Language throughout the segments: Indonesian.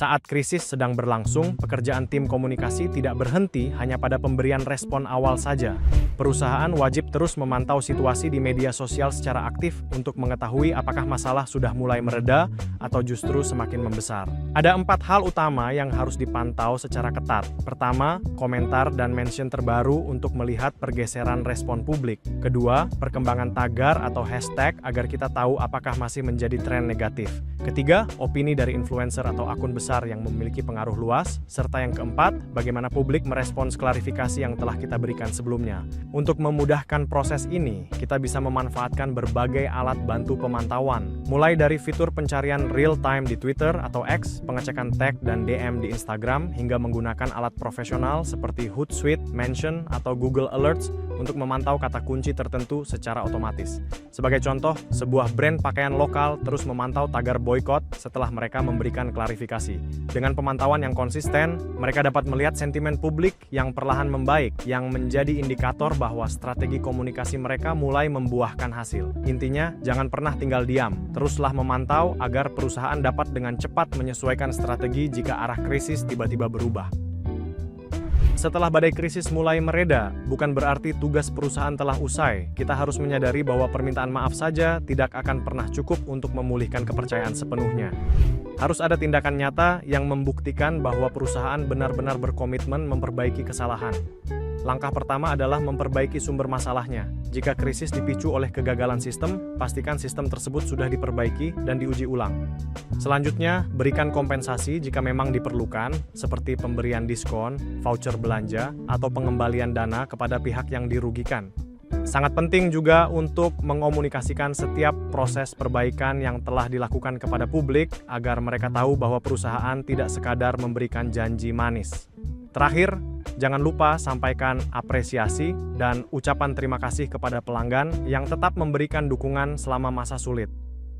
Saat krisis sedang berlangsung, pekerjaan tim komunikasi tidak berhenti hanya pada pemberian respon awal saja. Perusahaan wajib terus memantau situasi di media sosial secara aktif untuk mengetahui apakah masalah sudah mulai mereda atau justru semakin membesar. Ada 4 hal utama yang harus dipantau secara ketat. Pertama, komentar dan mention terbaru untuk melihat pergeseran respon publik. Kedua, perkembangan tagar atau hashtag agar kita tahu apakah masih menjadi tren negatif. Ketiga, opini dari influencer atau akun besar yang memiliki pengaruh luas. Serta yang keempat, bagaimana publik merespons klarifikasi yang telah kita berikan sebelumnya. Untuk memudahkan proses ini, kita bisa memanfaatkan berbagai alat bantu pemantauan. Mulai dari fitur pencarian real time di Twitter atau X, pengecekan tag dan DM di Instagram, hingga menggunakan alat profesional seperti Hootsuite, Mention, atau Google Alerts untuk memantau kata kunci tertentu secara otomatis. Sebagai contoh, sebuah brand pakaian lokal terus memantau tagar boykot setelah mereka memberikan klarifikasi. Dengan pemantauan yang konsisten, mereka dapat melihat sentimen publik yang perlahan membaik, yang menjadi indikator bahwa strategi komunikasi mereka mulai membuahkan hasil. Intinya, jangan pernah tinggal diam. Teruslah memantau agar perusahaan dapat dengan cepat menyesuaikan strategi jika arah krisis tiba-tiba berubah. Setelah badai krisis mulai mereda, bukan berarti tugas perusahaan telah usai. Kita harus menyadari bahwa permintaan maaf saja tidak akan pernah cukup untuk memulihkan kepercayaan sepenuhnya. Harus ada tindakan nyata yang membuktikan bahwa perusahaan benar-benar berkomitmen memperbaiki kesalahan. Langkah pertama adalah memperbaiki sumber masalahnya. Jika krisis dipicu oleh kegagalan sistem, pastikan sistem tersebut sudah diperbaiki dan diuji ulang. Selanjutnya, berikan kompensasi jika memang diperlukan, seperti pemberian diskon, voucher belanja, atau pengembalian dana kepada pihak yang dirugikan. Sangat penting juga untuk mengomunikasikan setiap proses perbaikan yang telah dilakukan kepada publik agar mereka tahu bahwa perusahaan tidak sekadar memberikan janji manis. Terakhir, jangan lupa sampaikan apresiasi dan ucapan terima kasih kepada pelanggan yang tetap memberikan dukungan selama masa sulit.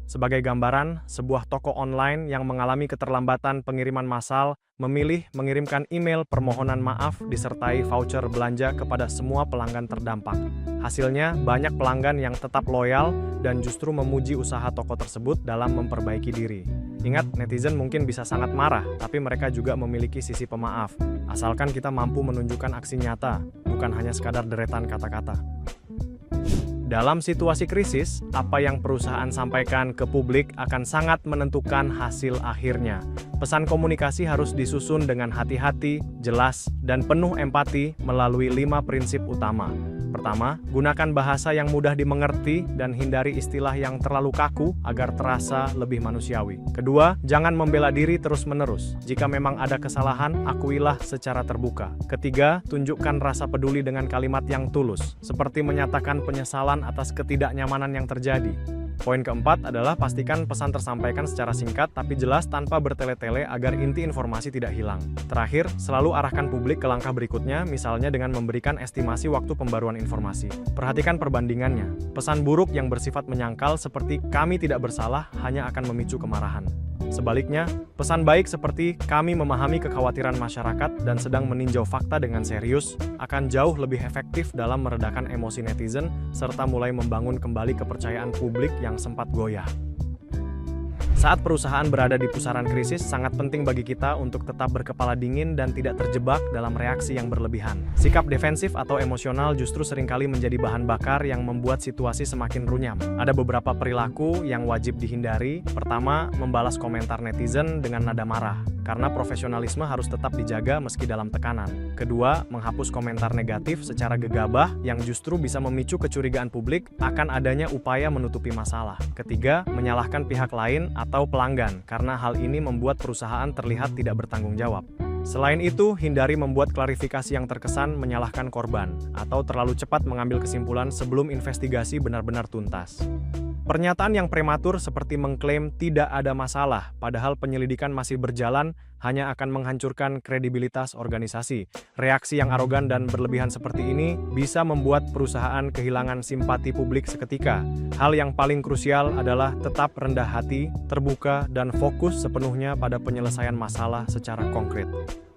Sebagai gambaran, sebuah toko online yang mengalami keterlambatan pengiriman massal memilih mengirimkan email permohonan maaf disertai voucher belanja kepada semua pelanggan terdampak. Hasilnya, banyak pelanggan yang tetap loyal dan justru memuji usaha toko tersebut dalam memperbaiki diri. Ingat, netizen mungkin bisa sangat marah, tapi mereka juga memiliki sisi pemaaf. Asalkan kita mampu menunjukkan aksi nyata, bukan hanya sekadar deretan kata-kata. Dalam situasi krisis, apa yang perusahaan sampaikan ke publik akan sangat menentukan hasil akhirnya. Pesan komunikasi harus disusun dengan hati-hati, jelas, dan penuh empati melalui 5 prinsip utama. Pertama, gunakan bahasa yang mudah dimengerti dan hindari istilah yang terlalu kaku agar terasa lebih manusiawi. Kedua, jangan membela diri terus-menerus. Jika memang ada kesalahan, akuilah secara terbuka. Ketiga, tunjukkan rasa peduli dengan kalimat yang tulus, seperti menyatakan penyesalan atas ketidaknyamanan yang terjadi. Poin keempat adalah pastikan pesan tersampaikan secara singkat tapi jelas tanpa bertele-tele agar inti informasi tidak hilang. Terakhir, selalu arahkan publik ke langkah berikutnya, misalnya dengan memberikan estimasi waktu pembaruan informasi. Perhatikan perbandingannya. Pesan buruk yang bersifat menyangkal seperti "kami tidak bersalah" hanya akan memicu kemarahan. Sebaliknya, pesan baik seperti "kami memahami kekhawatiran masyarakat dan sedang meninjau fakta dengan serius" akan jauh lebih efektif dalam meredakan emosi netizen serta mulai membangun kembali kepercayaan publik yang sempat goyah. Saat perusahaan berada di pusaran krisis, sangat penting bagi kita untuk tetap berkepala dingin dan tidak terjebak dalam reaksi yang berlebihan. Sikap defensif atau emosional justru seringkali menjadi bahan bakar yang membuat situasi semakin runyam. Ada beberapa perilaku yang wajib dihindari. Pertama, membalas komentar netizen dengan nada marah, karena profesionalisme harus tetap dijaga meski dalam tekanan. Kedua, menghapus komentar negatif secara gegabah yang justru bisa memicu kecurigaan publik akan adanya upaya menutupi masalah. Ketiga, menyalahkan pihak lain atau pelanggan, karena hal ini membuat perusahaan terlihat tidak bertanggung jawab. Selain itu, hindari membuat klarifikasi yang terkesan menyalahkan korban, atau terlalu cepat mengambil kesimpulan sebelum investigasi benar-benar tuntas. Pernyataan yang prematur seperti mengklaim tidak ada masalah, padahal penyelidikan masih berjalan, hanya akan menghancurkan kredibilitas organisasi. Reaksi yang arogan dan berlebihan seperti ini bisa membuat perusahaan kehilangan simpati publik seketika. Hal yang paling krusial adalah tetap rendah hati, terbuka, dan fokus sepenuhnya pada penyelesaian masalah secara konkret.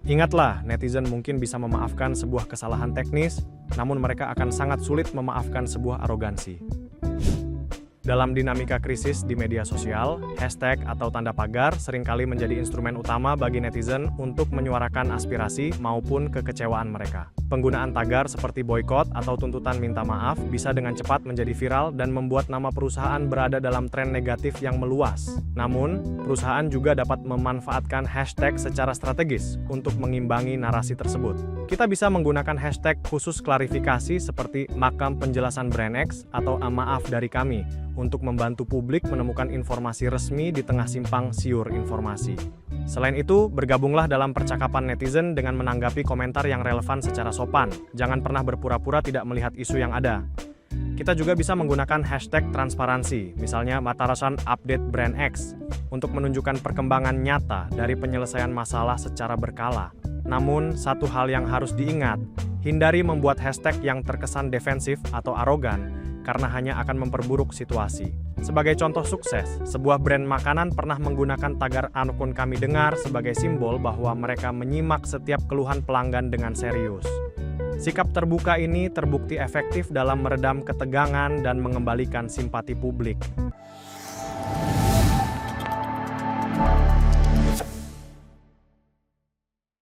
Ingatlah, netizen mungkin bisa memaafkan sebuah kesalahan teknis, namun mereka akan sangat sulit memaafkan sebuah arogansi. Dalam dinamika krisis di media sosial, hashtag atau tanda pagar seringkali menjadi instrumen utama bagi netizen untuk menyuarakan aspirasi maupun kekecewaan mereka. Penggunaan tagar seperti boykot atau tuntutan minta maaf bisa dengan cepat menjadi viral dan membuat nama perusahaan berada dalam tren negatif yang meluas. Namun, perusahaan juga dapat memanfaatkan hashtag secara strategis untuk mengimbangi narasi tersebut. Kita bisa menggunakan hashtag khusus klarifikasi seperti makam penjelasan brand X atau maaf dari kami untuk membantu publik menemukan informasi resmi di tengah simpang siur informasi. Selain itu, bergabunglah dalam percakapan netizen dengan menanggapi komentar yang relevan secara sopan. Jangan pernah berpura-pura tidak melihat isu yang ada. Kita juga bisa menggunakan hashtag transparansi, misalnya Matarasan Update Brand X, untuk menunjukkan perkembangan nyata dari penyelesaian masalah secara berkala. Namun, satu hal yang harus diingat, hindari membuat hashtag yang terkesan defensif atau arogan, karena hanya akan memperburuk situasi. Sebagai contoh sukses, sebuah brand makanan pernah menggunakan tagar akun kami dengar sebagai simbol bahwa mereka menyimak setiap keluhan pelanggan dengan serius. Sikap terbuka ini terbukti efektif dalam meredam ketegangan dan mengembalikan simpati publik.